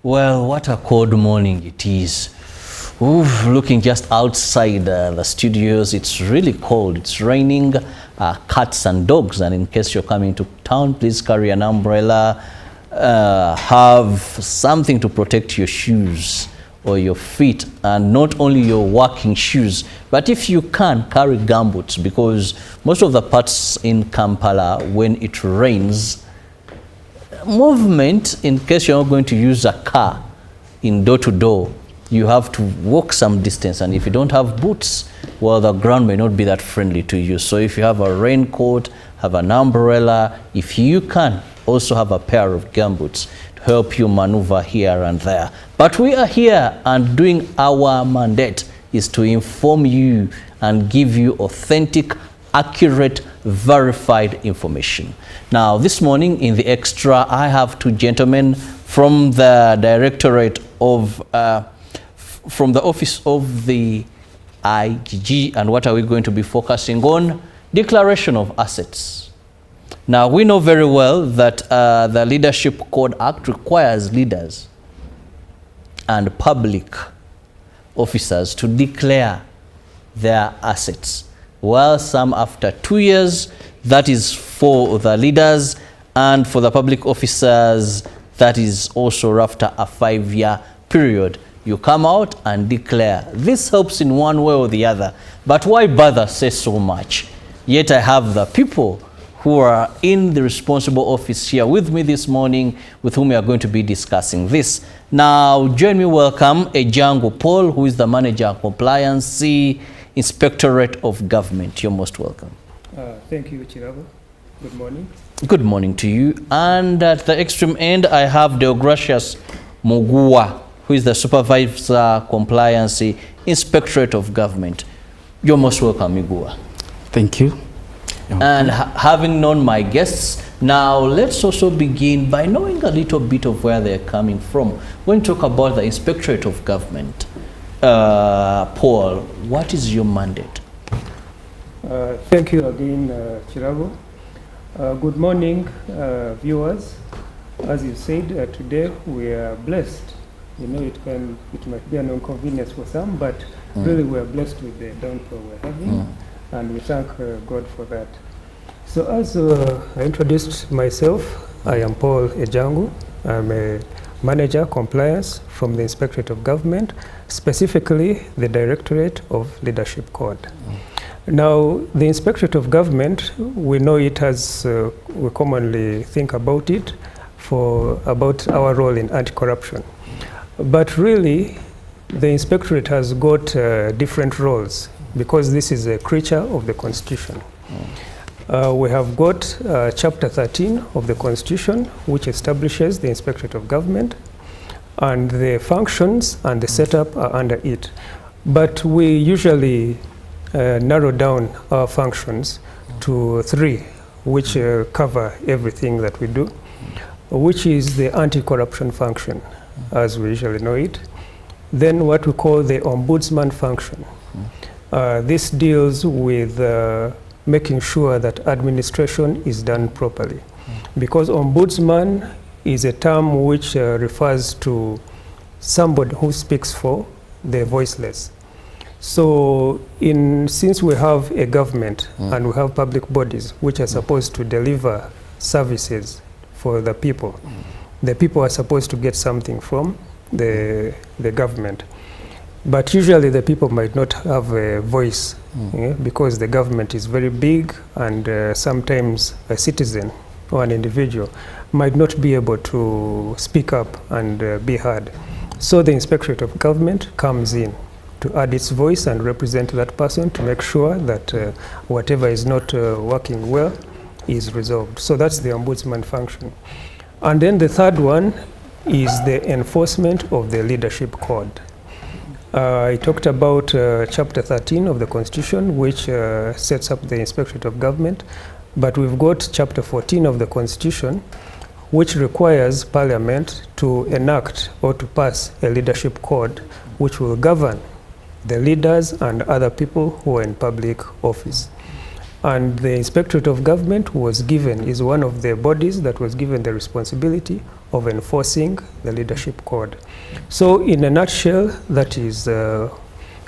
Well, what a cold morning it is. Oof, looking just outside the studios, it's really cold. It's raining, cats and dogs. And in case you're coming to town, please carry an umbrella. Have something to protect your shoes or your feet, and not only your working shoes, but if you can, carry gumboots, because most of the parts in Kampala, when it rains, movement, in case you're not going to use a car in door to door, you have to walk some distance, and if you don't have boots, well, the ground may not be that friendly to you. So if you have a raincoat, have an umbrella, if you can, also have a pair of gumboots to help you maneuver here and there. But we are here, and doing our mandate is to inform you and give you authentic, accurate, verified information. Now, this morning in the Extra, I have two gentlemen from the Directorate of, from the Office of the IGG, and what are we going to be focusing on? Declaration of assets. Now, we know very well that the Leadership Code Act requires leaders and public officers to declare their assets. Well, some after 2 years, that is for the leaders, and for the public officers, that is also after a 5-year period. You come out and declare. This helps in one way or the other, but why bother say so much? Yet I have the people who are in the responsible office here with me this morning, with whom we are going to be discussing this. Now, join me, welcome Ejangu Paul, who is the Manager of Compliance, Inspectorate of Government. You're most welcome. Thank you, Chirabo. Good morning. Good morning to you. And at the extreme end, I have Deogracious Mugua, who is the Supervisor Compliance, Inspectorate of Government. You're most welcome, Mugua. Thank you. And having known my guests, now let's also begin by knowing a little bit of where they're coming from. When you talk about the Inspectorate of Government, Paul, what is your mandate? Thank you again, Chirabo. Good morning, viewers. As you said, today we are blessed. You know, it might be an inconvenience for some, but really we are blessed with the downpour we're having. And we thank God for that. So as I introduced myself, I am Paul Ejangu. I'm a Manager Compliance from the Inspectorate of Government, specifically the Directorate of Leadership Code. Now, the Inspectorate of Government, we know it as, we commonly think about it about our role in anti-corruption. But really, the Inspectorate has got different roles, because this is a creature of the Constitution. We have got Chapter 13 of the Constitution, which establishes the Inspectorate of Government, and the functions and the setup are under it. But we usually narrow down our functions to 3, which cover everything that we do, which is the anti-corruption function, as we usually know it. Then what we call the ombudsman function. This deals with making sure that administration is done properly. Because ombudsman is a term which refers to somebody who speaks for the voiceless. So since we have a government and we have public bodies which are supposed to deliver services for the people are supposed to get something from the government. But usually the people might not have a voice because the government is very big, and sometimes a citizen or an individual might not be able to speak up and be heard. So the Inspectorate of Government comes in to add its voice and represent that person to make sure that whatever is not working well is resolved. So that's the ombudsman function. And then the third one is the enforcement of the Leadership Code. I talked about Chapter 13 of the Constitution, which sets up the Inspectorate of Government, but we've got Chapter 14 of the Constitution, which requires Parliament to enact or to pass a leadership code which will govern the leaders and other people who are in public office. And the Inspectorate of Government is one of the bodies that was given the responsibility of enforcing the leadership code. So in a nutshell, that is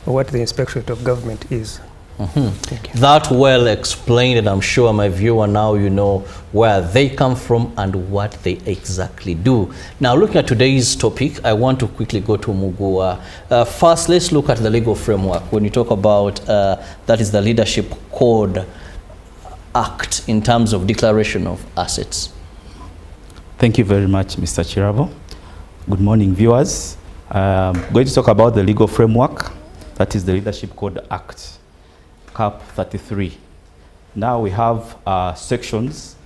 what the Inspectorate of Government is. Mm-hmm. That well explained, and I'm sure my viewer now you know where they come from and what they exactly do. Now, looking at today's topic, I want to quickly go to Mugua. First, let's look at the legal framework. When you talk about that is the Leadership Code Act in terms of declaration of assets. Thank you very much, Mr. Chirabo. Good morning, viewers. I'm going to talk about the legal framework, that is the Leadership Code Act, CAP 33. Now we have sections,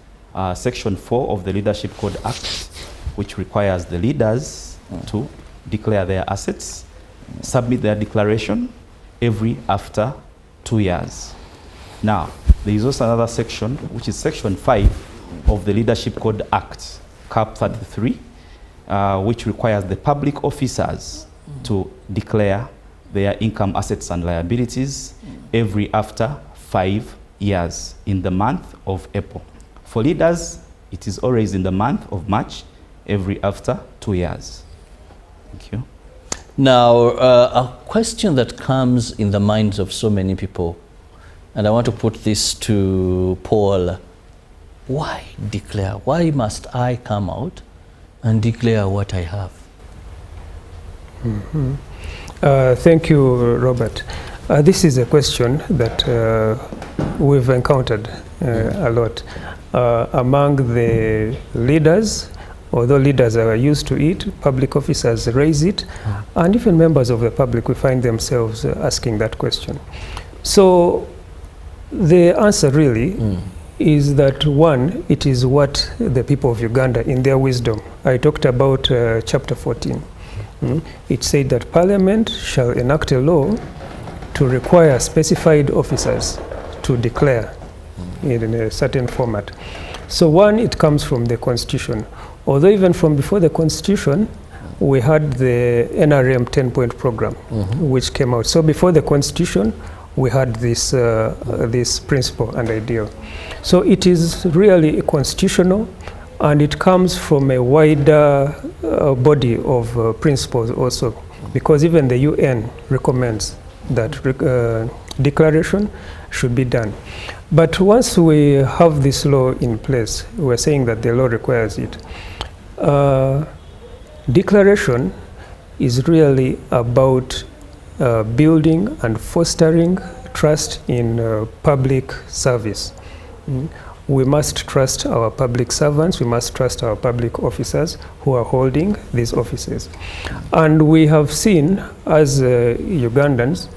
Section 4 of the Leadership Code Act, which requires the leaders to declare their assets, submit their declaration every after 2 years. Now, there is also another section, which is Section 5 of the Leadership Code Act, CAP 33, which requires the public officers to declare their income, assets, and liabilities every after 5 years in the month of April. For leaders, it is always in the month of March, every after 2 years. Thank you. Now, a question that comes in the minds of so many people, and I want to put this to Paul. Why declare? Why must I come out and declare what I have? Mm-hmm. Thank you, Robert. This is a question that we've encountered a lot among the leaders. Although leaders are used to it, public officers raise it, and even members of the public, we find themselves asking that question. So the answer really is that, one, it is what the people of Uganda, in their wisdom, I talked about chapter 14. It said that Parliament shall enact a law to require specified officers to declare in a certain format. So one, it comes from the Constitution. Although even from before the Constitution, we had the NRM 10-point program, which came out. So before the Constitution, we had this, this principle and ideal. So it is really constitutional, and it comes from a wider body of principles also, because even the UN recommends that declaration should be done. But once we have this law in place, we're saying that the law requires it. Declaration is really about building and fostering trust in public service. We must trust our public servants, we must trust our public officers who are holding these offices. And we have seen, as Ugandans,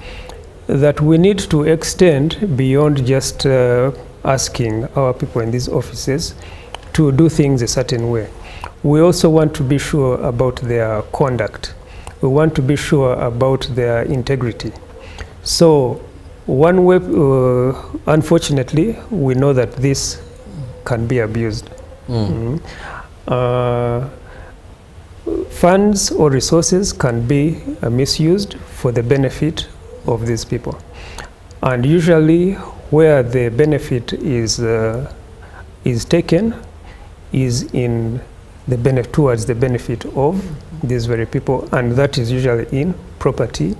that we need to extend beyond just asking our people in these offices to do things a certain way. We also want to be sure about their conduct. We want to be sure about their integrity. So one way, unfortunately, we know that this can be abused. Funds or resources can be misused for the benefit of these people. And usually where the benefit is taken is in the towards the benefit of these very people, and that is usually in property,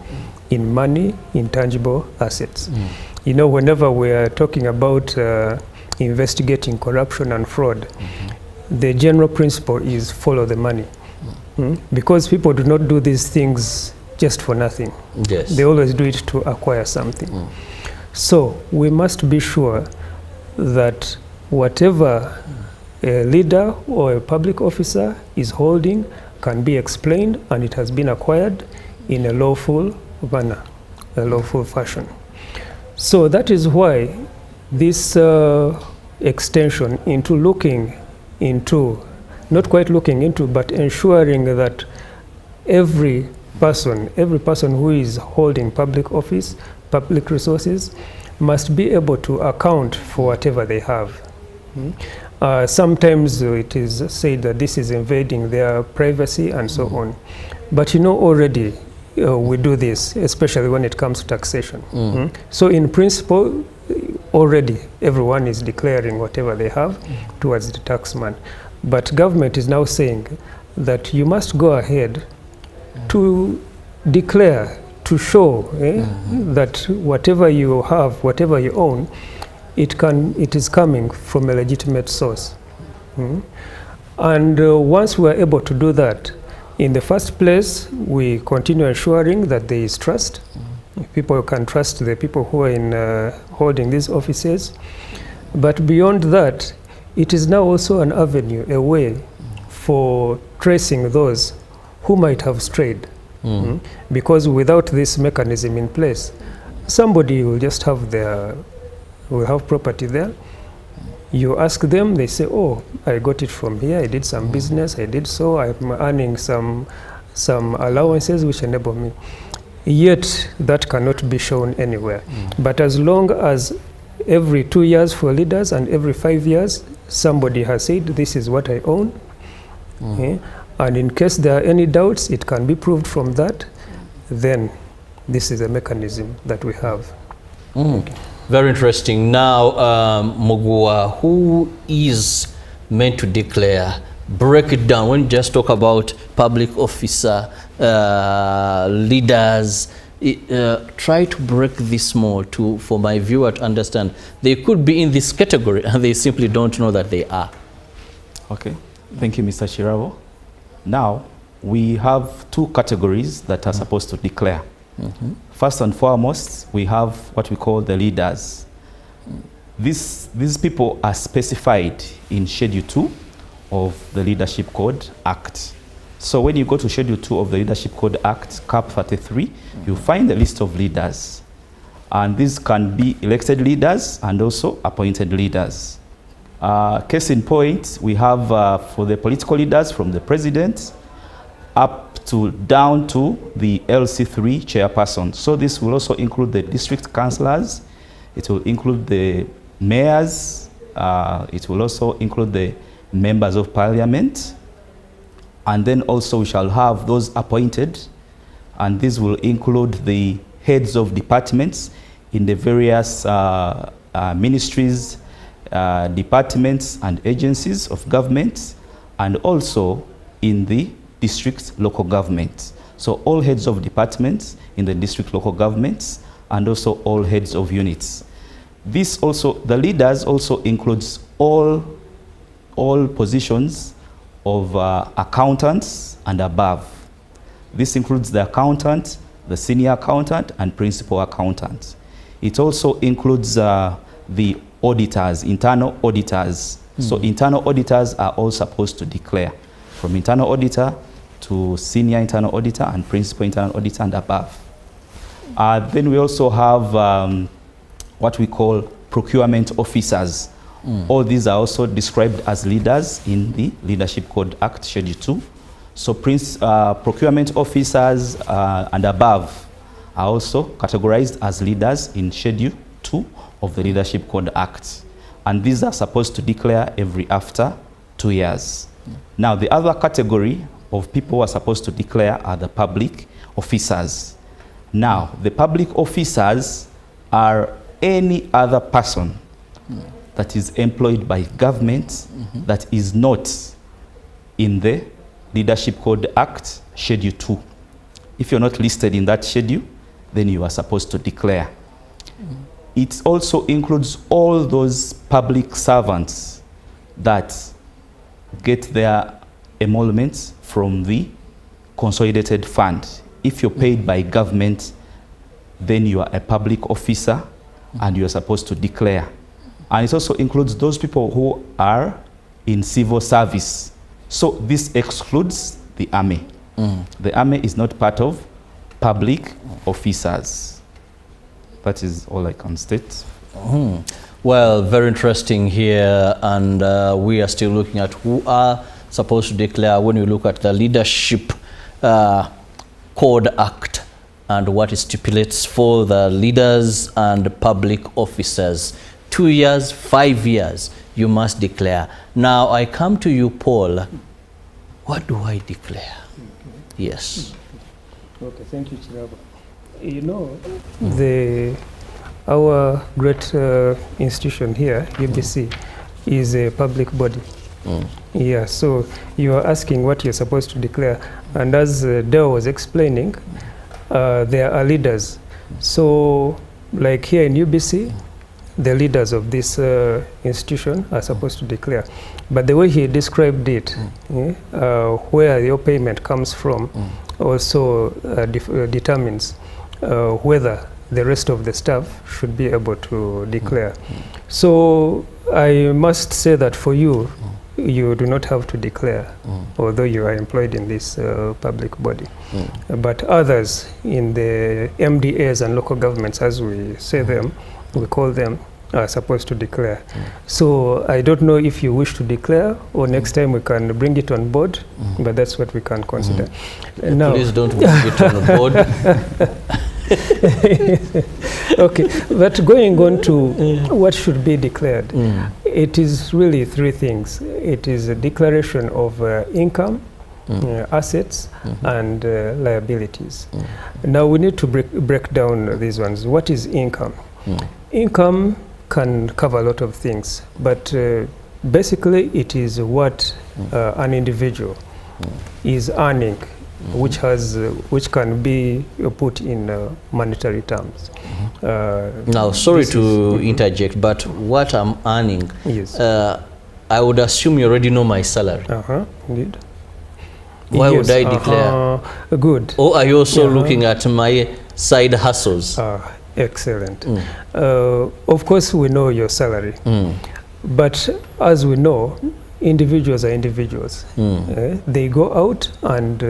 in money, in tangible assets. You know, whenever we are talking about investigating corruption and fraud, the general principle is follow the money. Because people do not do these things just for nothing. Yes. They always do it to acquire something. So we must be sure that whatever a leader or a public officer is holding can be explained, and it has been acquired in a lawful manner, a lawful fashion. So that is why this extension into looking into, not quite looking into, but ensuring that every person who is holding public office, public resources, must be able to account for whatever they have. Sometimes it is said that this is invading their privacy and so on. But you know, already we do this, especially when it comes to taxation. So in principle, already everyone is declaring whatever they have towards the taxman. But government is now saying that you must go ahead to declare, to show that whatever you have, whatever you own, it is coming from a legitimate source. And once we are able to do that, in the first place, we continue ensuring that there is trust. People can trust the people who are in holding these offices. But beyond that, it is now also an avenue, a way for tracing those who might have strayed. Because without this mechanism in place, somebody will just have will have property there. You ask them, they say, oh, I got it from here, I did some business, I did so, I'm earning some allowances which enable me. Yet that cannot be shown anywhere. But as long as every 2 years for leaders and every 5 years, somebody has said, this is what I own, and in case there are any doubts, it can be proved from that, then this is a mechanism that we have. Very interesting. Now, Mugua, who is meant to declare? Break it down. When you just talk about public officer, leaders, try to break this more for my viewer to understand. They could be in this category and they simply don't know that they are. Okay. Thank you, Mr. Chirabo. Now, we have two categories that are supposed to declare. First and foremost, we have what we call the leaders. These people are specified in Schedule 2 of the Leadership Code Act. So when you go to Schedule 2 of the Leadership Code Act, Cap 33, you find a list of leaders. And these can be elected leaders and also appointed leaders. Case in point, we have for the political leaders from the president up down to the LC3 chairperson. So this will also include the district councillors, it will include the mayors, it will also include the members of parliament, and then also we shall have those appointed, and this will include the heads of departments in the various ministries, departments and agencies of government, and also in the district local government. So all heads of departments in the district local governments, and also all heads of units. This also, the leaders also includes all positions of accountants and above. This includes the accountant, the senior accountant, and principal accountant. It also includes the auditors, internal auditors. So internal auditors are all supposed to declare, from internal auditor to senior internal auditor and principal internal auditor and above. Then we also have what we call procurement officers. All these are also described as leaders in the Leadership Code Act, Schedule 2. So procurement officers and above are also categorized as leaders in Schedule 2 of the Leadership Code Act. And these are supposed to declare after 2 years. Now, the other category of people who are supposed to declare are the public officers. Now, the public officers are any other person that is employed by government that is not in the Leadership Code Act, Schedule 2. If you're not listed in that schedule, then you are supposed to declare. It also includes all those public servants that get their emoluments from the consolidated fund. If you're paid by government, then you are a public officer and you are supposed to declare. And it also includes those people who are in civil service. So this excludes the army. The army is not part of public officers. That is all I can state. Well, very interesting here, and we are still looking at who are supposed to declare when you look at the Leadership Code Act and what it stipulates for the leaders and public officers. 2 years, 5 years, you must declare. Now, I come to you, Paul. What do I declare? Yes. Okay, thank you, Chirabo. You know, the our great institution here, UBC, is a public body. Yeah, so you are asking what you're supposed to declare. And as Dale was explaining, there are leaders. So like here in UBC, the leaders of this institution are supposed to declare. But the way he described it, where your payment comes from, also determines whether the rest of the staff should be able to declare. So I must say that for you, you do not have to declare, although you are employed in this public body. But others in the MDAs and local governments, as we say them, we call them, are supposed to declare. So I don't know if you wish to declare, or next time we can bring it on board, but that's what we can consider. Now, please don't bring it on board. Okay, but going on to what should be declared, it is really three things. It is a declaration of income, assets, and liabilities. Now we need to break down these ones. What is income? Income can cover a lot of things, but basically it is what an individual is earning, which can be put in monetary terms. Now, sorry to interject, but what I'm earning, yes. I would assume you already know my salary. Indeed. Why would I declare? Good. Or are you also looking at my side hustles? Excellent. Of course, we know your salary, but as we know, individuals are individuals. They go out and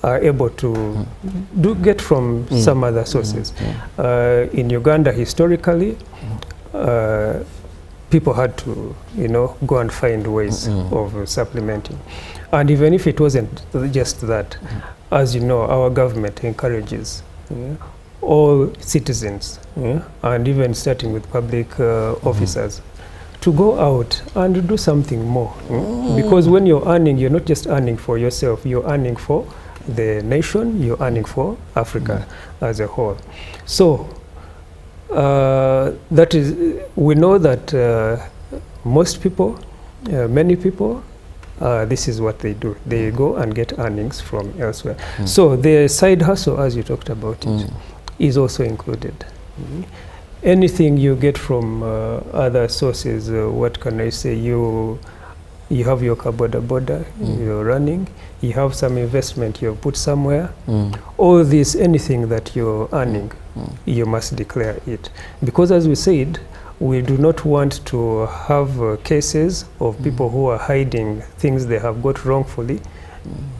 are able to get from some other sources. In Uganda, historically, people had to, go and find ways of supplementing. And even if it wasn't just that, as you know, our government encourages all citizens, and even starting with public officers, to go out and do something more. Because when you're earning, you're not just earning for yourself, you're earning for the nation, you're earning for Africa as a whole. So that is, we know that most people, many people, this is what they do. They go and get earnings from elsewhere. So the side hustle, as you talked about it, is also included. Anything you get from other sources, what can I say, you have your boda, you're running, you have some investment you've put somewhere, all this, anything that you're earning, you must declare it. Because as we said, we do not want to have cases of people who are hiding things they have got wrongfully,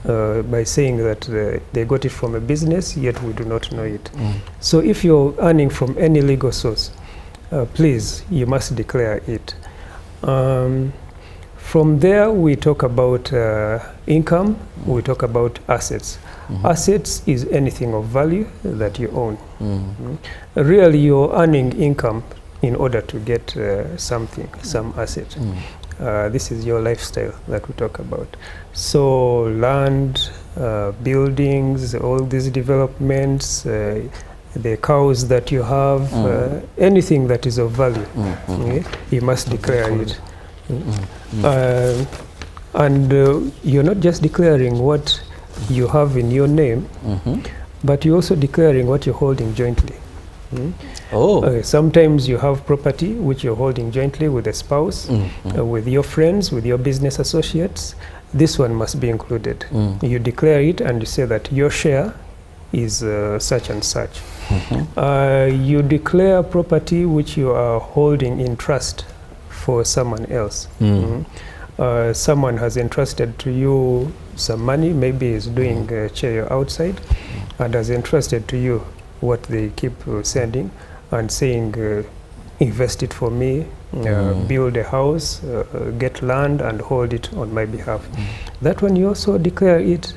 by saying that they got it from a business, yet we do not know it. So if you're earning from any legal source, please, you must declare it. From there, we talk about income, we talk about assets. Assets is anything of value that you own. Really, you're earning income in order to get something, some asset. This is your lifestyle that we talk about. So land, buildings, all these developments, the cows that you have, anything that is of value, you must declare it. And you're not just declaring what you have in your name, but you're also declaring what you're holding jointly. Sometimes you have property which you're holding jointly with a spouse, with your friends, with your business associates. This one must be included. You declare it and you say that your share is such and such. You declare property which you are holding in trust for someone else. Someone has entrusted to you some money, maybe is doing chair outside, and has entrusted to you what they keep sending and saying, invest it for me, build a house, get land and hold it on my behalf. That one you also declare it,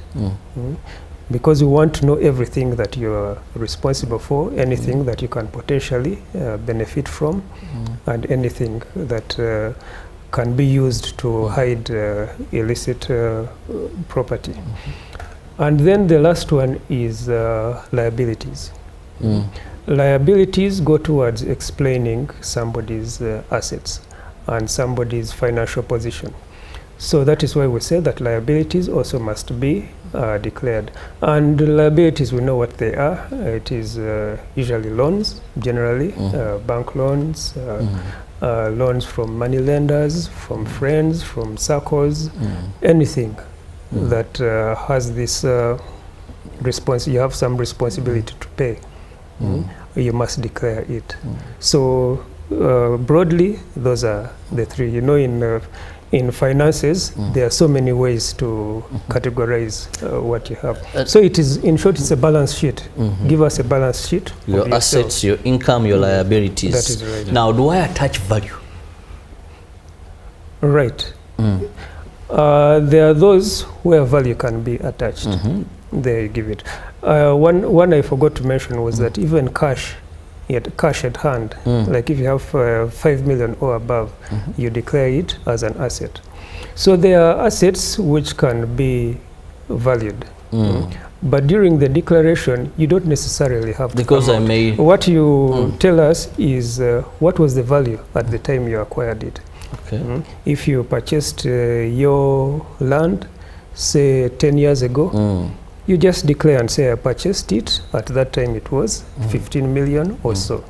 because you want to know everything that you are responsible for, anything that you can potentially benefit from, and anything that can be used to hide illicit property. And then the last one is liabilities. Liabilities go towards explaining somebody's assets and somebody's financial position. So that is why we say that liabilities also must be declared. And liabilities, we know what they are. It is usually loans, generally, bank loans, loans from money lenders, from friends, from circles, anything that has this you have some responsibility to pay. You must declare it. So broadly, those are the three. You know, in finances, there are so many ways to categorize what you have. So it is, in short, it's a balance sheet. Give us a balance sheet. Your assets, your income, your liabilities. That is right. Now, do I attach value? Right. There are those where value can be attached. There you give it. One I forgot to mention was that even cash at hand, like if you have 5 million or above, you declare it as an asset. So there are assets which can be valued. But during the declaration, you don't necessarily have to because come out. What you tell us is what was the value at the time you acquired it. Okay. If you purchased your land, say 10 years ago, you just declare and say, I purchased it. At that time, it was 15 million or so.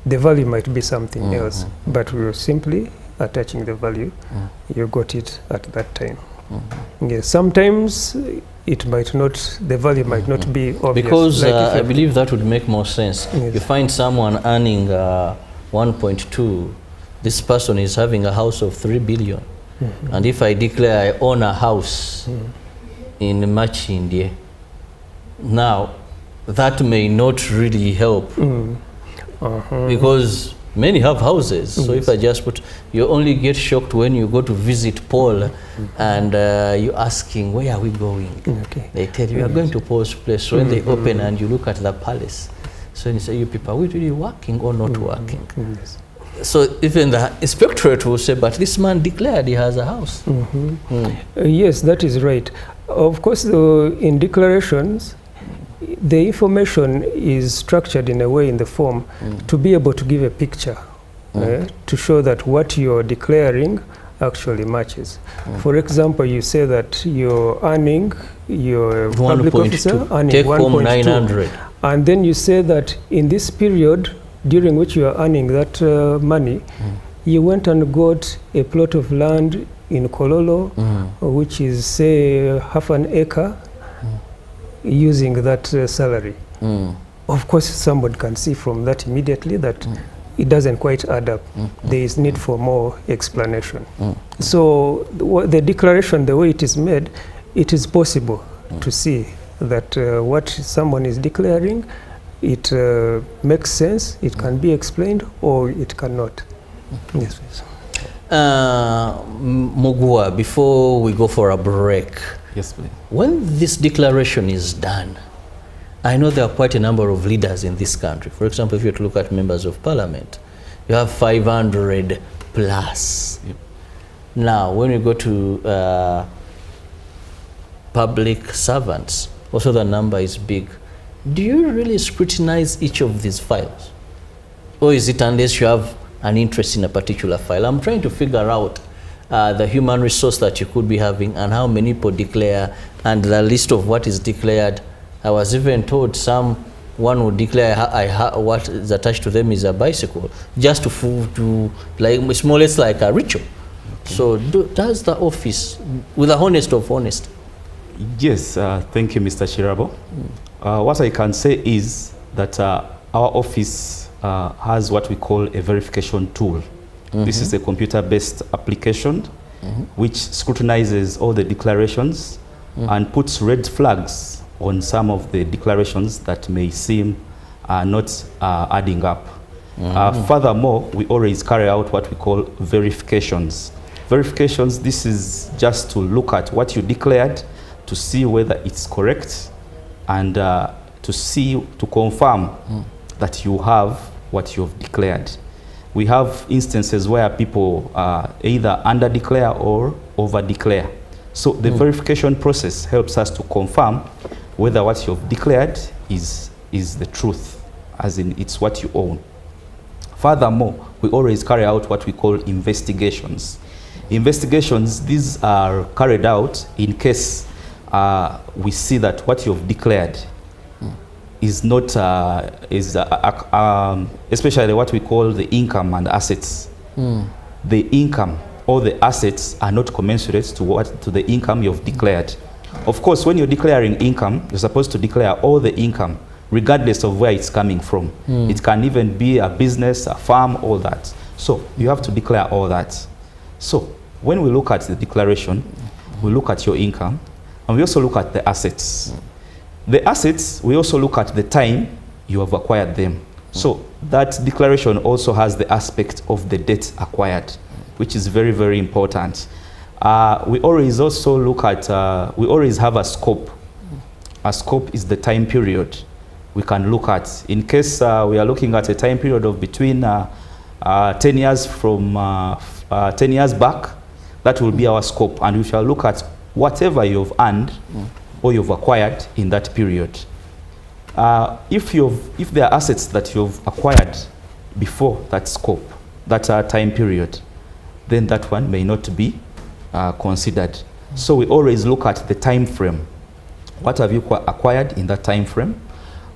The value might be something else, but we were simply attaching the value. You got it at that time. Yes, sometimes it might not, the value might not be obvious. Because like I believe that would make more sense. Yes. You find someone earning 1.2, this person is having a house of 3 billion. And if I declare I own a house in Machindye, now that may not really help because many have houses. So if I just put, you only get shocked when you go to visit Paul and you're asking, where are we going? They tell you, we are going to Paul's place. So when they open and you look at the palace, so you say, you people, are we really working or not working? So even the inspectorate will say, but this man declared he has a house. Yes, that is right. Of course, in declarations, the information is structured in a way in the form to be able to give a picture, to show that what you're declaring actually matches. For example, you say that you're earning, your public officer earning take home 900. And then you say that in this period during which you are earning that money, you went and got a plot of land in Kololo, which is, say, half an acre, using that salary. Of course, somebody can see from that immediately that it doesn't quite add up. There is need for more explanation. So the declaration, the way it is made, it is possible to see that what someone is declaring, it makes sense, it can be explained, or it cannot. Yes, please. Mugua, before we go for a break, yes, please. When this declaration is done, I know there are quite a number of leaders in this country. For example, if you look at members of parliament, you have 500 plus. Now, when you go to public servants, also the number is big. Do you really scrutinize each of these files? Or is it unless you have an interest in a particular file? I'm trying to figure out the human resource that you could be having and how many people declare and the list of what is declared. I was even told one would declare what is attached to them is a bicycle, just to like, it's more or less like a ritual. So does the office, with the honest of honest? Yes, thank you, Mr. Chirabo. What I can say is that our office has what we call a verification tool. This is a computer-based application which scrutinizes all the declarations and puts red flags on some of the declarations that may seem not adding up. Furthermore, we always carry out what we call verifications. Verifications, this is just to look at what you declared, to see whether it's correct, and to confirm that you have what you've declared. We have instances where people either under-declare or over-declare. So the verification process helps us to confirm whether what you've declared is the truth as in it's what you own. Furthermore, we always carry out what we call investigations. Investigations, these are carried out in case we see that what you've declared is not, especially what we call the income and assets. The income or the assets are not commensurate to the income you've declared. Of course, when you're declaring income, you're supposed to declare all the income, regardless of where it's coming from. It can even be a business, a farm, all that. So you have to declare all that. So when we look at the declaration, we look at your income, and we also look at the assets. The assets, we also look at the time you have acquired them. So that declaration also has the aspect of the debt acquired, which is very, very important. We always also look at, we always have a scope. A scope is the time period we can look at. In case we are looking at a time period of between 10 years from 10 years back, that will be our scope. And we shall look at whatever you've earned or you've acquired in that period. If there are assets that you've acquired before that scope, that time period, then that one may not be considered. So we always look at the time frame. What have you acquired in that time frame?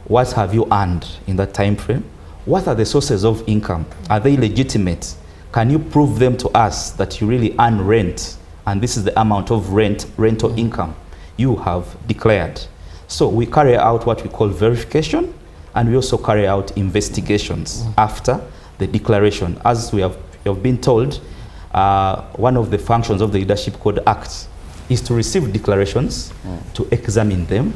What have you earned in that time frame? What are the sources of income? Are they legitimate? Can you prove them to us that you really earn rent, and this is the amount of rental income you have declared? So we carry out what we call verification, and we also carry out investigations after the declaration. As we have been told, one of the functions of the Leadership Code Act is to receive declarations, to examine them,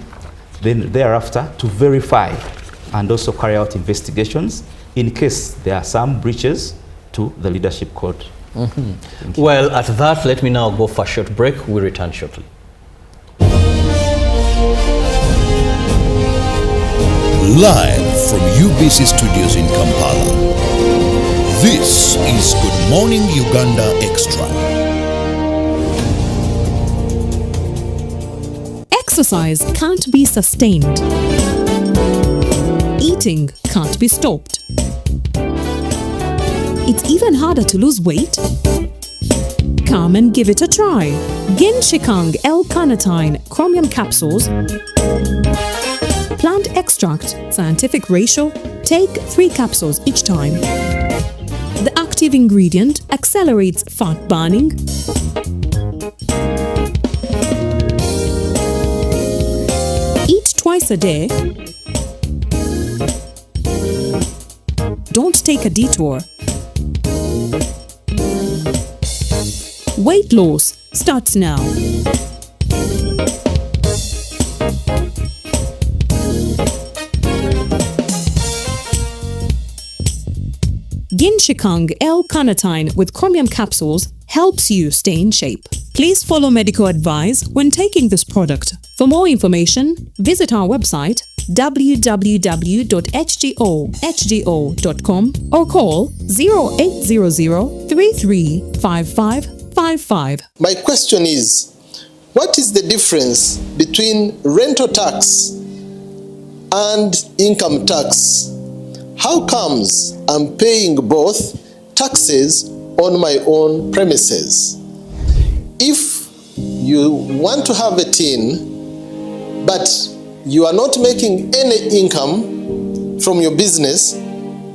then thereafter to verify and also carry out investigations in case there are some breaches to the Leadership Code. Well, at that, let me now go for a short break. We'll return shortly. Live from UBC Studios in Kampala, this is Good Morning Uganda Extra. Exercise can't be sustained. Eating can't be stopped. It's even harder to lose weight. Come and give it a try. Ginshikang L-carnitine chromium capsules, plant extract, scientific ratio, take 3 capsules each time. The active ingredient accelerates fat burning, eat twice a day, don't take a detour. Weight loss starts now. Ginshikang L-carnitine with chromium capsules helps you stay in shape. Please follow medical advice when taking this product. For more information, visit our website www.hgo.com or call 0800 335555. My question is, what is the difference between rental tax and income tax? How comes I'm paying both taxes on my own premises? If you want to have a tin, but you are not making any income from your business,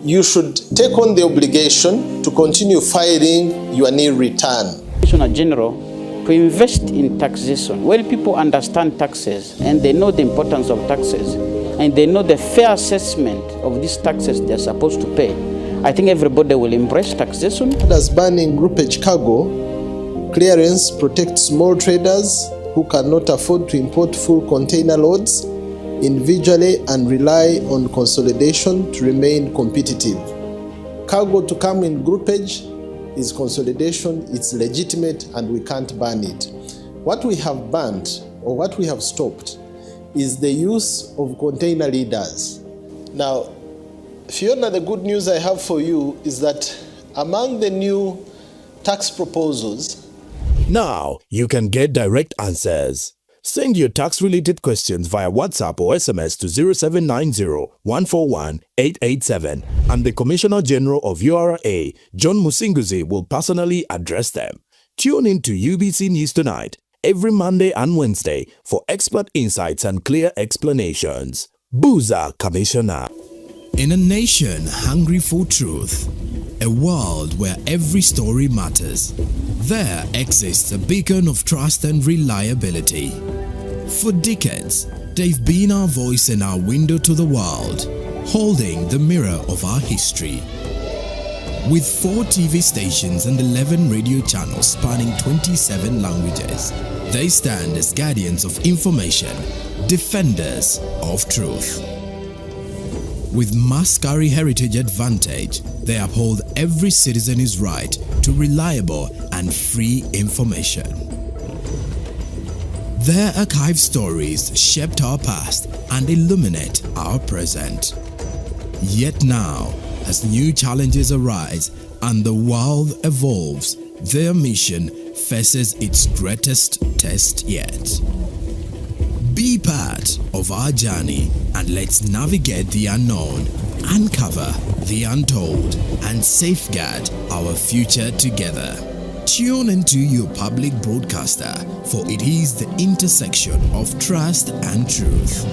you should take on the obligation to continue filing your nil return. Commissioner General, to invest in taxation, when people understand taxes and they know the importance of taxes and they know the fair assessment of these taxes they're supposed to pay, I think everybody will embrace taxation. As banning groupage cargo clearance protects small traders who cannot afford to import full container loads individually and rely on consolidation to remain competitive. Cargo to come in groupage is consolidation, it's legitimate, and we can't ban it. What we have banned or what we have stopped is the use of container leaders. Now, Fiona, the good news I have for you is that among the new tax proposals, Now you can get direct answers. Send your tax-related questions via WhatsApp or SMS to 0790-141-887, and the Commissioner General of URA, John Musinguzi, will personally address them. Tune in to UBC News Tonight every Monday and Wednesday for expert insights and clear explanations. Buza Commissioner. In a nation hungry for truth, a world where every story matters, there exists a beacon of trust and reliability. For decades, they've been our voice and our window to the world, holding the mirror of our history. With 4 TV stations and 11 radio channels spanning 27 languages, they stand as guardians of information, defenders of truth. With Mascari Heritage Advantage, they uphold every citizen's right to reliable and free information. Their archive stories shaped our past and illuminate our present. Yet now, as new challenges arise and the world evolves, their mission faces its greatest test yet. Be part of our journey and let's navigate the unknown, uncover the untold, and safeguard our future together. Tune into your public broadcaster, for it is the intersection of trust and truth.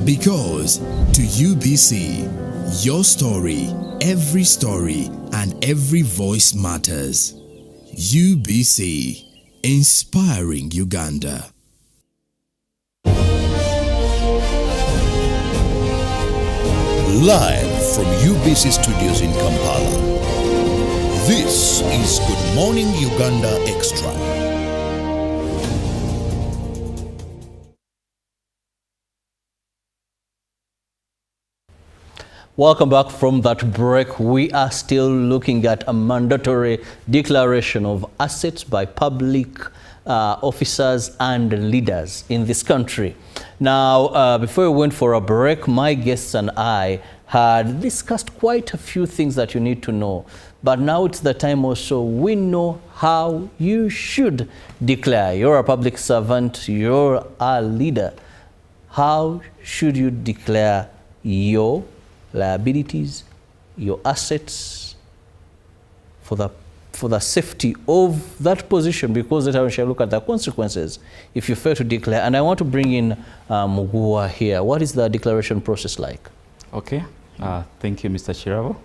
Because to UBC, your story, and every voice matters. UBC, inspiring Uganda. Live from UBC Studios in Kampala, this is Good Morning Uganda Extra. Welcome back from that break. We are still looking at a mandatory declaration of assets by public officers and leaders in this country. Now, before we went for a break, my guests and I had discussed quite a few things that you need to know. But now it's the time also we know how you should declare. You're a public servant, you're a leader. How should you declare your liabilities, your assets for the safety of that position, because later we shall look at the consequences if you fail to declare. And I want to bring in Mugua here. What is the declaration process like? Okay, thank you, Mr. Chirabo.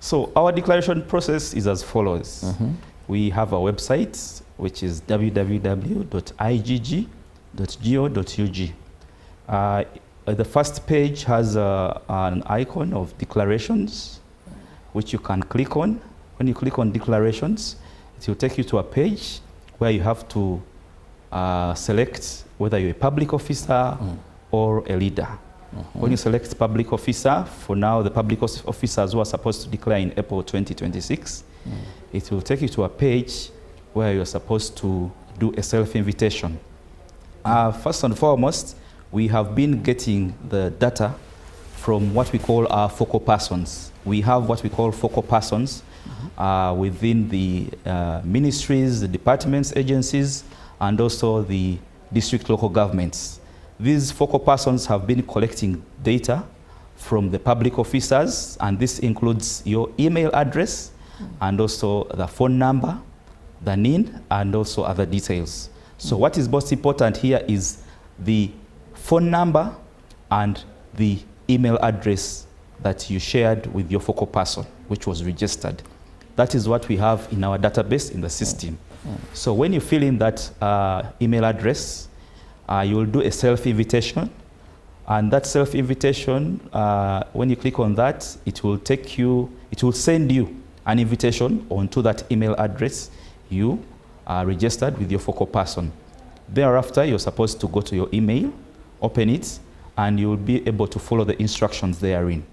So our declaration process is as follows. We have a website, which is www.igg.go.ug. The first page has an icon of declarations, which you can click on. When you click on declarations, it will take you to a page where you have to select whether you're a public officer or a leader. When you select public officer, for now the public officers who are supposed to declare in April 2026, it will take you to a page where you're supposed to do a self-invitation. First and foremost, we have been getting the data from what we call our focal persons. We have what we call focal persons within the ministries, the departments, agencies, and also the district local governments. These focal persons have been collecting data from the public officers, and this includes your email address and also the phone number, the NIN, and also other details. So what is most important here is the phone number and the email address that you shared with your focal person, which was registered. That is what we have in our database in the system. So when you fill in that email address, you will do a self-invitation. And that self-invitation, when you click on that, it will send you an invitation onto that email address you registered with your focal person. Thereafter, you're supposed to go to your email, open it, and you'll be able to follow the instructions therein.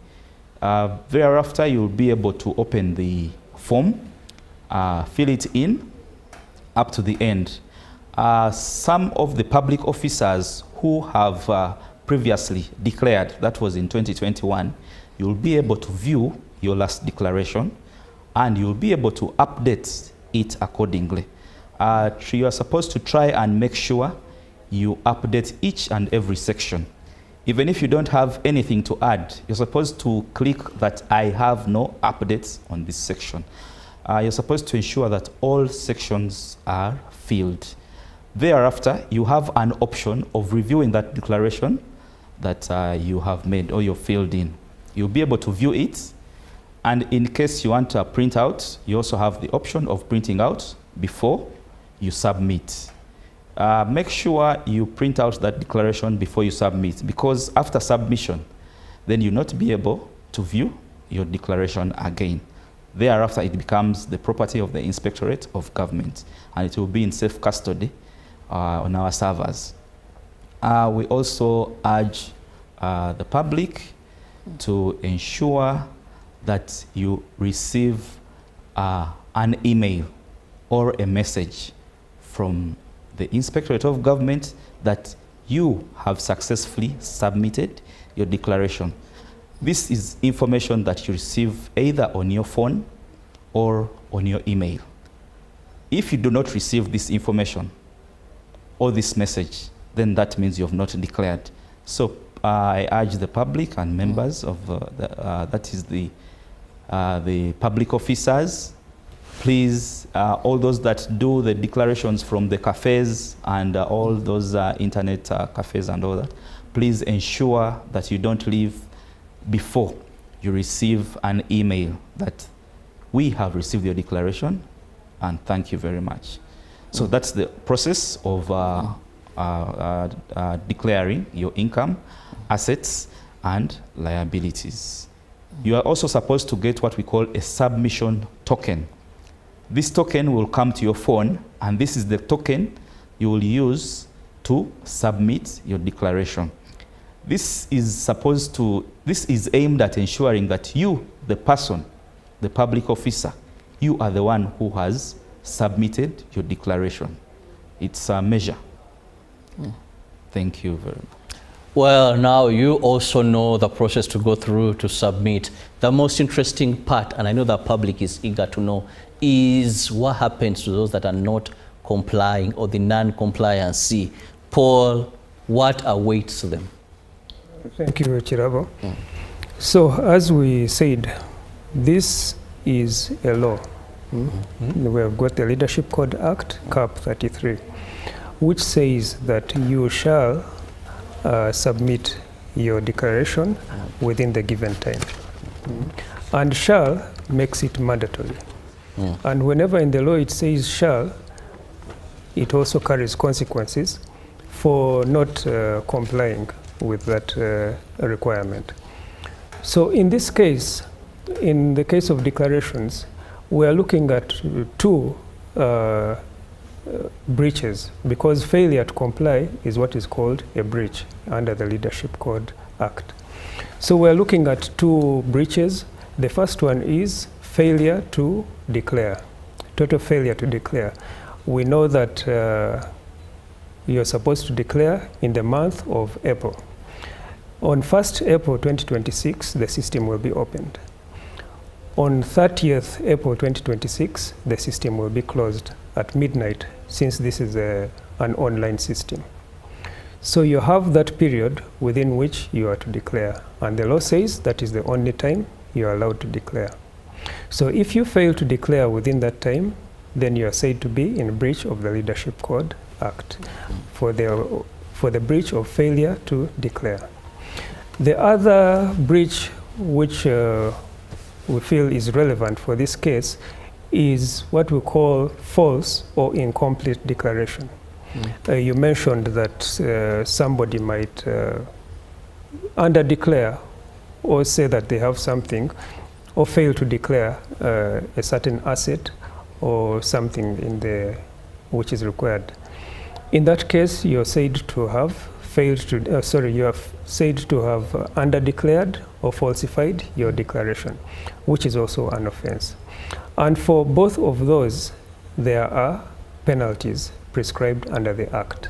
Thereafter, you'll be able to open the form, fill it in up to the end. Some of the public officers who have previously declared, that was in 2021, you'll be able to view your last declaration and you'll be able to update it accordingly. You are supposed to try and make sure you update each and every section. Even if you don't have anything to add, you're supposed to click that I have no updates on this section. You're supposed to ensure that all sections are filled. Thereafter, you have an option of reviewing that declaration that you have made or you've filled in. You'll be able to view it, and in case you want to print out, you also have the option of printing out before you submit. Make sure you print out that declaration before you submit, because after submission, then you'll not be able to view your declaration again. Thereafter, it becomes the property of the Inspectorate of Government, and it will be in safe custody on our servers. We also urge the public to ensure that you receive an email or a message from the Inspectorate of Government that you have successfully submitted your declaration. This is information that you receive either on your phone or on your email. If you do not receive this information or this message, then that means you have not declared. So I urge the public and members of that is the public officers, please, all those that do the declarations from the cafes and all those internet cafes and all that, please ensure that you don't leave before you receive an email that we have received your declaration and thank you very much. So that's the process of declaring your income, assets, and liabilities. You are also supposed to get what we call a submission token. This token will come to your phone, and this is the token you will use to submit your declaration. This is aimed at ensuring that you, the person, the public officer, you are the one who has submitted your declaration. It's a measure. Thank you very much. Well, now you also know the process to go through to submit. The most interesting part, and I know the public is eager to know, is what happens to those that are not complying or the non-compliancy. Paul, what awaits them? Thank you, Chirabo. So, as we said, this is a law. We have got the Leadership Code Act, CAP 33, which says that you shall submit your declaration within the given time. And shall makes it mandatory. And whenever in the law it says shall, it also carries consequences for not complying with that requirement. So in this case, in the case of declarations, we are looking at two breaches, because failure to comply is what is called a breach under the Leadership Code Act. So we're looking at two breaches. The first one is failure to declare, total failure to declare. We know that you're supposed to declare in the month of April. On 1st April 2026, the system will be opened. On 30th April 2026, the system will be closed at midnight, since this is an online system. So you have that period within which you are to declare, and the law says that is the only time you are allowed to declare. So if you fail to declare within that time, then you are said to be in breach of the Leadership Code Act for the breach of failure to declare. The other breach which we feel is relevant for this case is what we call false or incomplete declaration. You mentioned that somebody might under-declare or say that they have something, or fail to declare a certain asset or something which is required. In that case, you're said to have failed to, you have said to have under-declared or falsified your declaration, which is also an offense. And for both of those, there are penalties prescribed under the Act.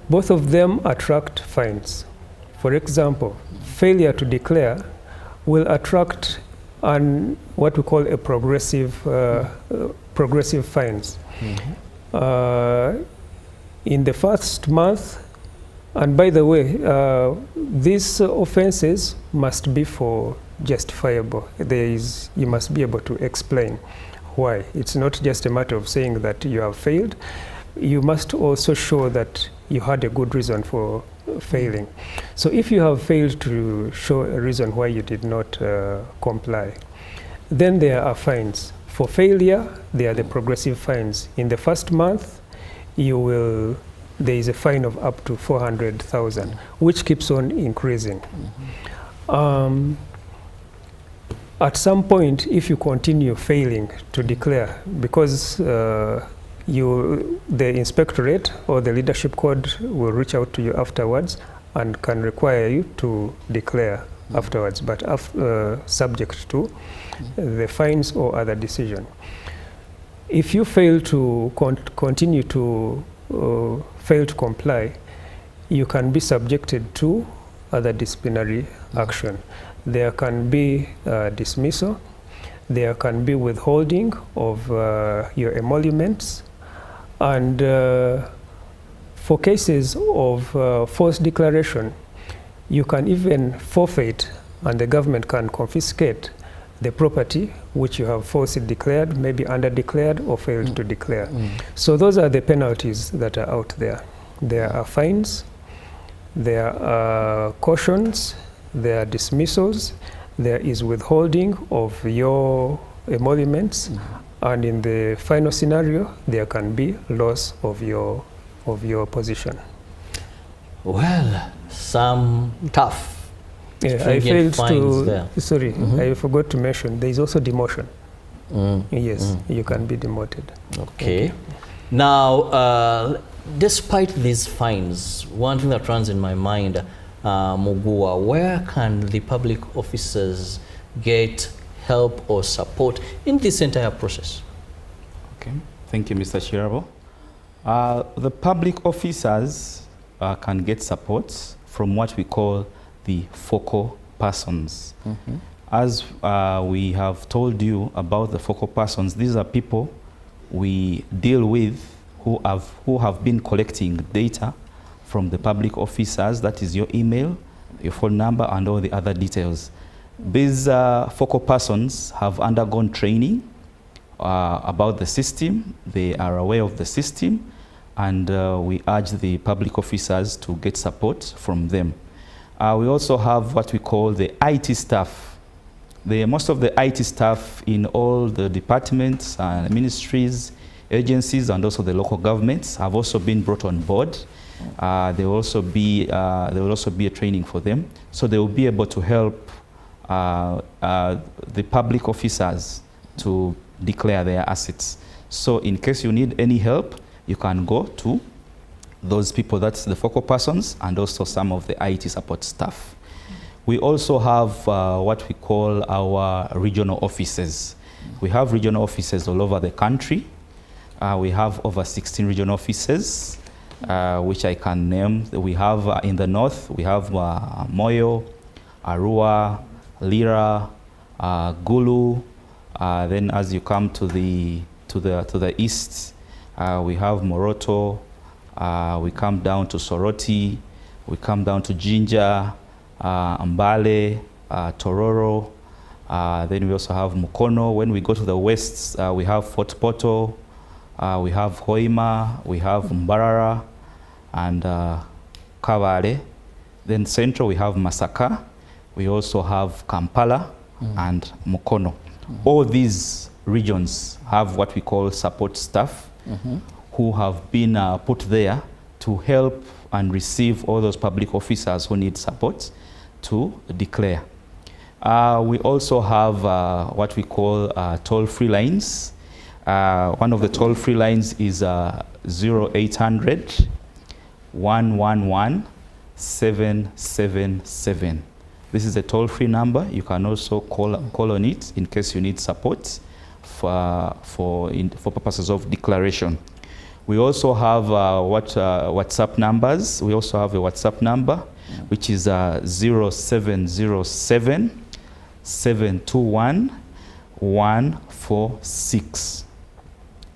Both of them attract fines. For example, failure to declare will attract what we call a progressive fines. in the first month. And by the way, these offenses must be for justifiable. You must be able to explain why. It's not just a matter of saying that you have failed. You must also show that you had a good reason for failing. So if you have failed to show a reason why you did not comply, then there are fines. For failure, there are the progressive fines. In the first month, there is a fine of up to 400,000, which keeps on increasing. At some point, if you continue failing to declare, because the inspectorate or the leadership code will reach out to you afterwards and can require you to declare afterwards, but subject to the fines or other decision. If you fail to continue to fail to comply, you can be subjected to other disciplinary action. There can be dismissal, there can be withholding of your emoluments, and for cases of false declaration, you can even forfeit, and the government can confiscate the property which you have falsely declared, maybe under-declared or failed to declare. So those are the penalties that are out there. There are fines, there are cautions, there are dismissals, there is withholding of your emoluments, and in the final scenario, there can be loss of your position. Well, some tough. Yeah, I failed to. Sorry, I forgot to mention. There is also demotion. Yes, you can be demoted. Okay. Now, despite these fines, one thing that runs in my mind, Mugua, where can the public officers get help or support in this entire process? Okay. Thank you, Mr. Chirabo. The public officers can get support from what we call the focal persons. As we have told you about the focal persons, these are people we deal with who have been collecting data from the public officers, that is your email, your phone number, and all the other details. These focal persons have undergone training about the system. They are aware of the system, and we urge the public officers to get support from them. We also have what we call the IT staff. Most of the IT staff in all the departments, ministries, agencies, and also the local governments have also been brought on board. There will also be a training for them, so they will be able to help the public officers to declare their assets. So in case you need any help, you can go to those people, that's the focal persons, and also some of the IT support staff. We also have what we call our regional offices. We have regional offices all over the country. We have over 16 regional offices, which I can name. We have in the north, we have Moyo, Arua, Lira, Gulu. Then as you come to the east, we have Moroto. We come down to Soroti, we come down to Jinja, Mbale, Tororo, then we also have Mukono. When we go to the west, we have Fort Poto, we have Hoima, we have Mbarara, and Kavale. Then central, we have Masaka. We also have Kampala and Mukono. All these regions have what we call support staff, who have been put there to help and receive all those public officers who need support to declare. We also have what we call toll-free lines. One of the toll-free lines is 0800 111 777. This is a toll-free number. You can also call on it in case you need support for purposes of declaration. We also have WhatsApp numbers. We also have a WhatsApp number, which is 0707 721 146.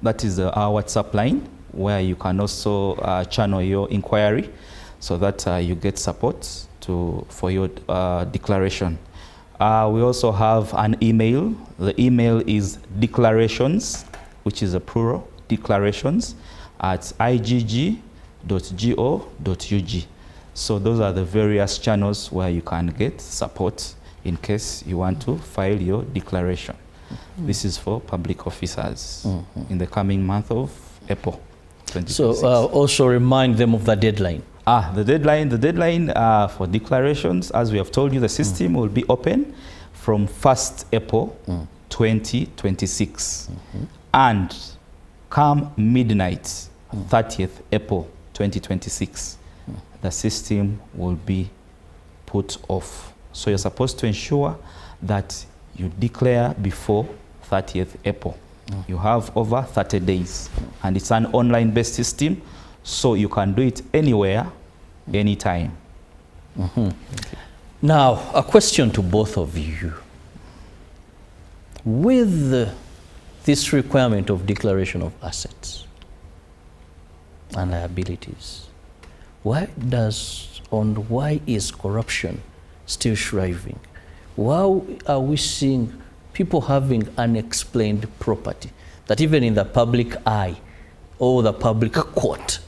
That is our WhatsApp line. where you can also channel your inquiry so that you get support for your declaration. We also have an email. The email is declarations, which is a plural, declarations at igg.go.ug. So those are the various channels where you can get support in case you want to file your declaration. This is for public officers in the coming month of April 2026. So also remind them of the deadline. The deadline for declarations, as we have told you, the system will be open from 1st April 2026. And come midnight, 30th April 2026, the system will be put off. So you're supposed to ensure that you declare before 30th April. You have over 30 days. And it's an online-based system, so you can do it anywhere, anytime. Now, a question to both of you. With this requirement of declaration of assets and liabilities, why is corruption still thriving? Why are we seeing people having unexplained property that even in the public eye or the public court,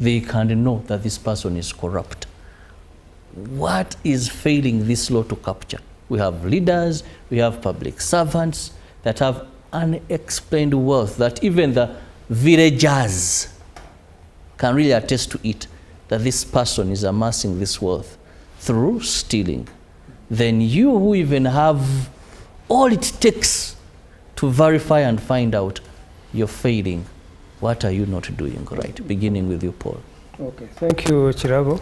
they can know that this person is corrupt? What is failing this law to capture? We have leaders, we have public servants that have unexplained wealth that even the villagers can really attest to it, that this person is amassing this wealth through stealing. Then you who even have all it takes to verify and find out you're failing, what are you not doing right? Beginning with you, Paul. Okay, thank you, Chirabo.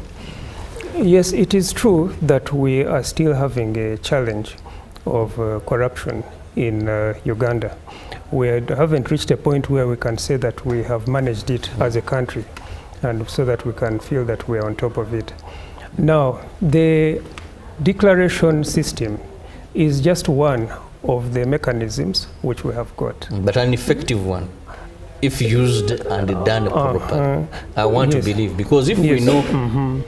Yes, it is true that we are still having a challenge of corruption in Uganda. We haven't reached a point where we can say that we have managed it as a country, and so that we can feel that we are on top of it. Now, the declaration system is just one of the mechanisms which we have got. But an effective one, if used and done properly. I want to believe, because if we know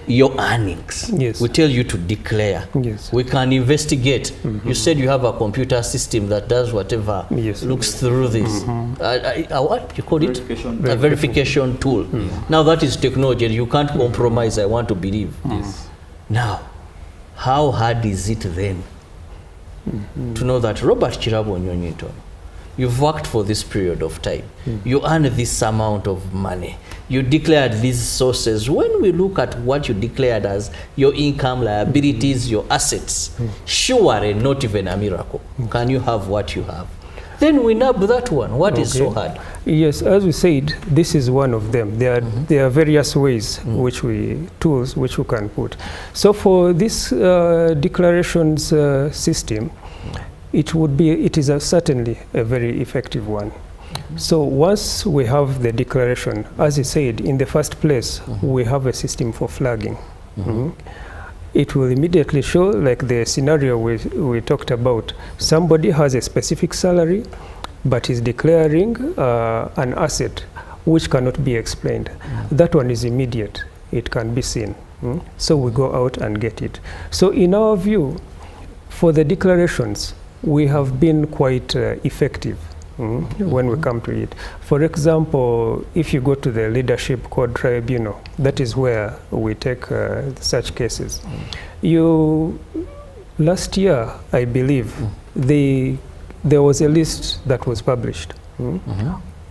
your earnings, we tell you to declare. We can investigate. You said you have a computer system that does whatever, looks through this. What you call it? A verification tool. Now that is technology. You can't compromise, I want to believe. Now, how hard is it then to know that Robert Chirabo Nyonyito, you've worked for this period of time, you earned this amount of money, you declared these sources. When we look at what you declared as your income, liabilities, your assets, surely not even a miracle can you have what you have. Then we nab that one. What is so hard? Yes, as we said, this is one of them. There are various ways tools which we can put. So for this declarations system, it is certainly a very effective one. So once we have the declaration, as you said, in the first place, we have a system for flagging. It will immediately show, like the scenario we talked about, somebody has a specific salary, but is declaring an asset which cannot be explained. That one is immediate. It can be seen. So we go out and get it. So in our view, for the declarations, we have been quite effective when we come to it. For example, if you go to the Leadership Code Tribunal, that is where we take such cases. Last year, I believe, there was a list that was published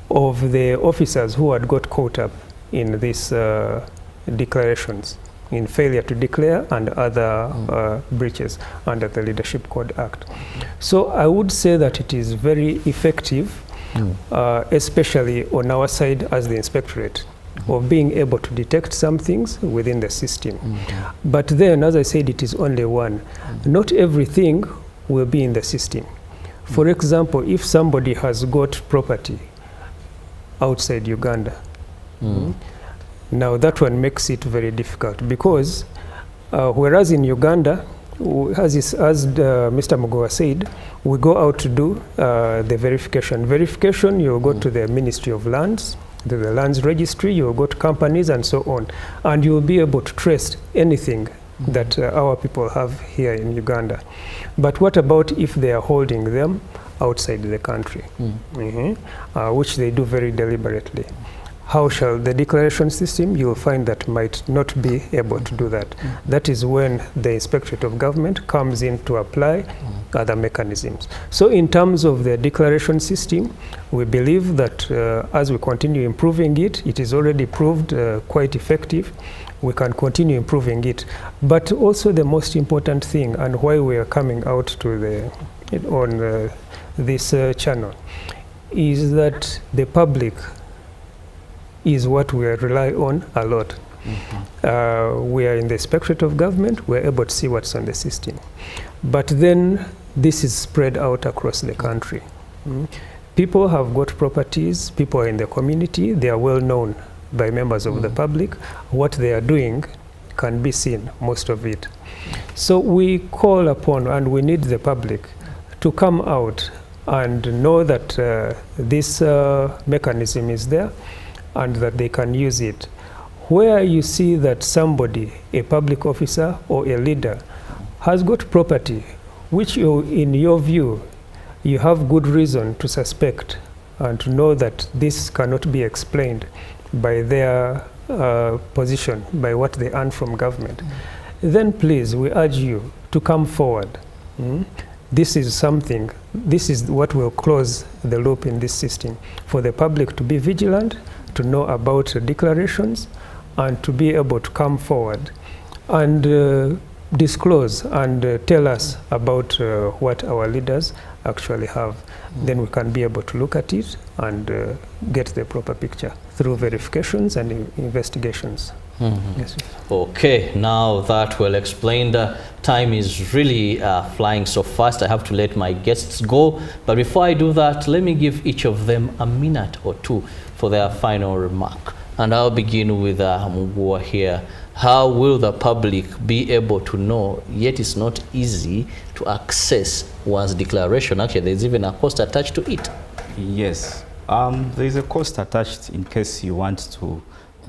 of the officers who had got caught up in these declarations, in failure to declare and other breaches under the Leadership Code Act. So I would say that it is very effective, especially on our side as the inspectorate, of being able to detect some things within the system. But then, as I said, it is only one. Not everything will be in the system. For example, if somebody has got property outside Uganda, now that one makes it very difficult, because whereas in Uganda, as Mr. Mugowa said, we go out to do the verification. Verification, you go to the Ministry of Lands, to the lands registry, you'll go to companies and so on, and you'll be able to trace anything that our people have here in Uganda. But what about if they are holding them outside the country, which they do very deliberately? How shall the declaration system, you'll find that might not be able to do that. That is when the Inspectorate of Government comes in to apply other mechanisms. So in terms of the declaration system, we believe that as we continue improving it, it is already proved quite effective. We can continue improving it. But also the most important thing, and why we are coming out to this channel, is that the public is what we rely on a lot. We are in the Inspectorate of Government, we're able to see what's on the system. But then this is spread out across the country. People have got properties, people are in the community, they are well known by members of the public. What they are doing can be seen, most of it. So we call upon, and we need the public to come out and know that this mechanism is there, and that they can use it. Where you see that somebody, a public officer or a leader, has got property which in your view you have good reason to suspect and to know that this cannot be explained by their position, by what they earn from government, then please, we urge you to come forward. This is something, this is what will close the loop in this system, for the public to be vigilant, to know about declarations, and to be able to come forward and disclose and tell us about what our leaders actually have. Then we can be able to look at it and get the proper picture through verifications and investigations. Yes. Okay, now that well explained, time is really flying so fast. I have to let my guests go. But before I do that, let me give each of them a minute or two for their final remark. And I'll begin with Mugua here. How will the public be able to know, yet it's not easy to access one's declaration? Actually, there's even a cost attached to it. Yes, there is a cost attached in case you want to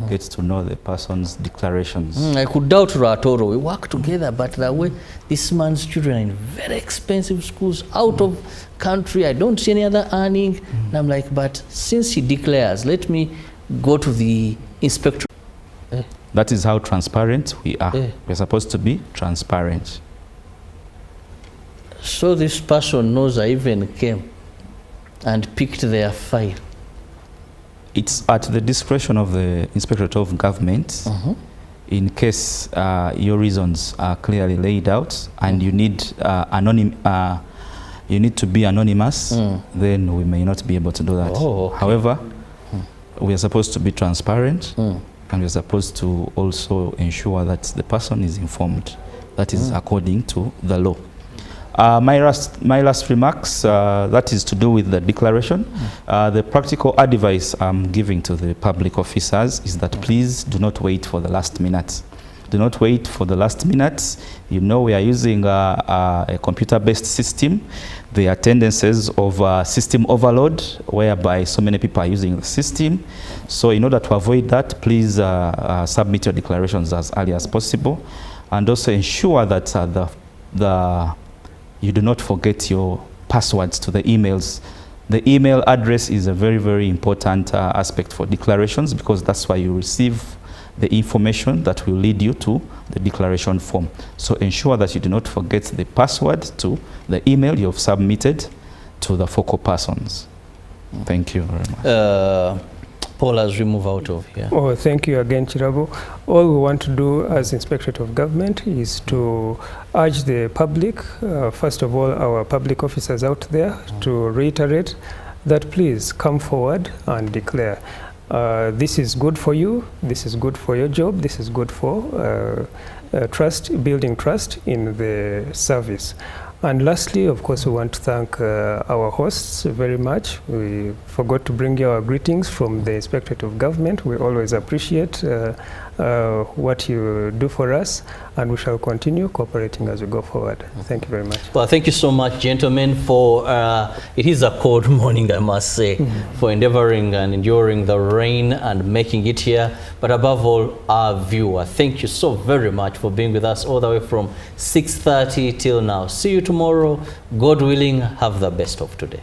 get to know the person's declarations. I could doubt Ratoro. We work together, but the way this man's children are in very expensive schools, out of country, I don't see any other earning. And I'm like, but since he declares, let me go to the inspector. That is how transparent we are. We're supposed to be transparent. So this person knows I even came and picked their file. It's at the discretion of the Inspectorate of Government. In case your reasons are clearly laid out and you need you need to be anonymous, then we may not be able to do that. However, we are supposed to be transparent, and we are supposed to also ensure that the person is informed. That is according to the law. My last remarks, that is to do with the declaration. The practical advice I'm giving to the public officers is that please do not wait for the last minute. Do not wait for the last minute. You know, we are using a computer-based system. There are tendencies of system overload, whereby so many people are using the system. So in order to avoid that, please submit your declarations as early as possible. And also ensure that you do not forget your passwords to the emails. The email address is a very, very important aspect for declarations, because that's why you receive the information that will lead you to the declaration form. So ensure that you do not forget the password to the email you have submitted to the focal persons. Thank you very much. Paul, as we move out of here. Oh, thank you again, Chirabo. All we want to do as Inspectorate of Government is to urge the public, first of all, our public officers out there, to reiterate that please come forward and declare. This is good for you, this is good for your job, this is good for building trust in the service. And lastly, of course, we want to thank our hosts very much. We forgot to bring you our greetings from the Inspectorate of Government. We always appreciate what you do for us, and we shall continue cooperating as we go forward. Thank you very much. Well, thank you so much, gentlemen, for it is a cold morning, I must say, for endeavoring and enduring the rain and making it here. But above all, our viewer, thank you so very much for being with us all the way from 6:30 till now. See you tomorrow. God willing, have the best of today.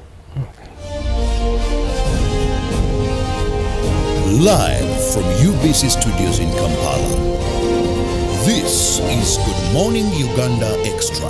Live from UBC Studios in Kampala, this is Good Morning Uganda Extra.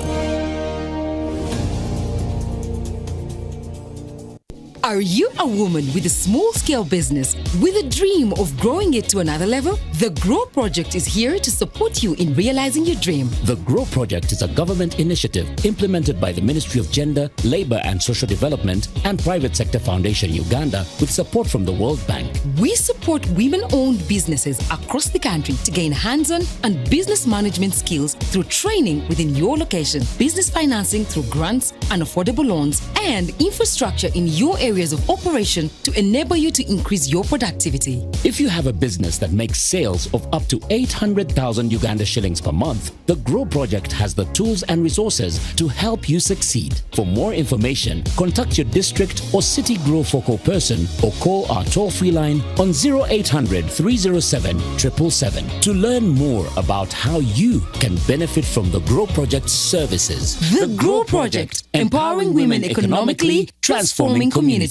Are you a woman with a small-scale business with a dream of growing it to another level? The GROW Project is here to support you in realizing your dream. The GROW Project is a government initiative implemented by the Ministry of Gender, Labor and Social Development and Private Sector Foundation Uganda with support from the World Bank. We support women-owned businesses across the country to gain hands-on and business management skills through training within your location, business financing through grants and affordable loans, and infrastructure in your areas of operation to enable you to increase your productivity. If you have a business that makes sales of up to 800,000 Uganda shillings per month, the GROW Project has the tools and resources to help you succeed. For more information, contact your district or city GROW focal person or call our toll-free line on 0800 307 777 to learn more about how you can benefit from the GROW Project's services. The GROW Project, empowering women economically, transforming communities.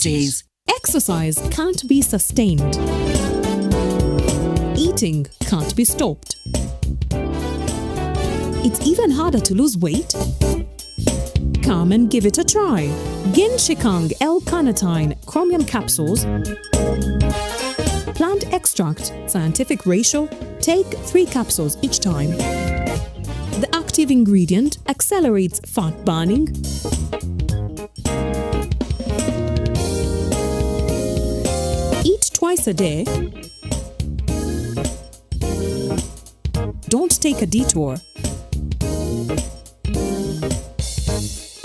Exercise can't be sustained. Eating can't be stopped. It's even harder to lose weight. Come and give it a try. Ginshikang L-carnitine chromium capsules. Plant extract, scientific ratio. Take 3 capsules each time. The active ingredient accelerates fat burning. Eat twice a day. Don't take a detour.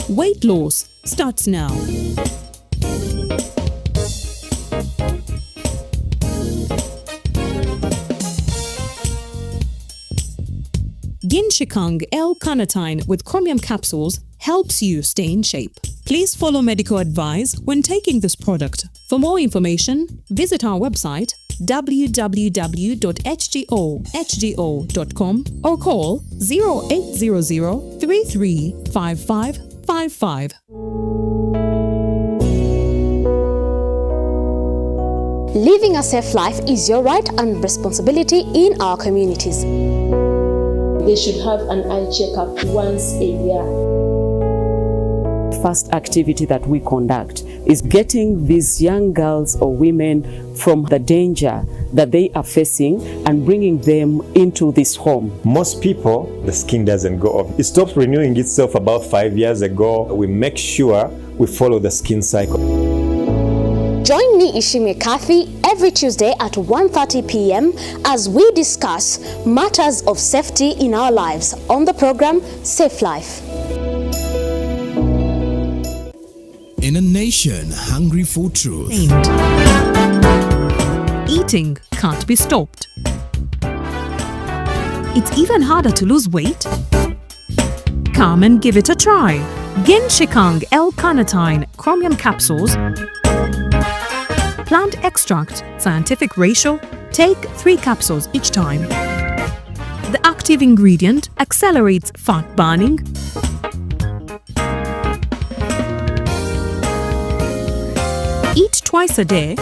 Weight loss starts now. Ginshikang L-carnitine with chromium capsules helps you stay in shape. Please follow medical advice when taking this product. For more information, visit our website www.hgo.com or call 0800 335555. Living a safe life is your right and responsibility in our communities. They should have an eye checkup once a year. First activity that we conduct is getting these young girls or women from the danger that they are facing and bringing them into this home. Most people, the skin doesn't go off. It stops renewing itself about 5 years ago. We make sure we follow the skin cycle. Join me, Ishime Kathy, every Tuesday at 1:30 p.m. as we discuss matters of safety in our lives on the program Safe Life. In a nation hungry for truth, Eating can't be stopped. It's even harder to lose weight. Come and give it a try. Ginshikang L-carnitine chromium capsules. Plant extract, scientific ratio. Take 3 capsules each time. The active ingredient accelerates fat burning. Eat twice a day.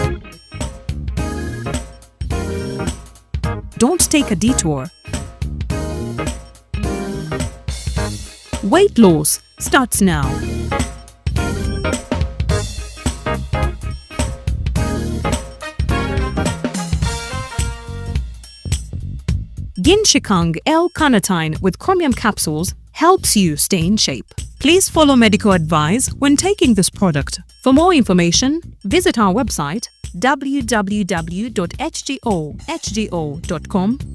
Don't take a detour. Weight loss starts now. Ginshikang L-carnitine with chromium capsules helps you stay in shape. Please follow medical advice when taking this product. For more information, visit our website www.hgo.com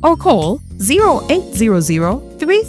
or call 0800 33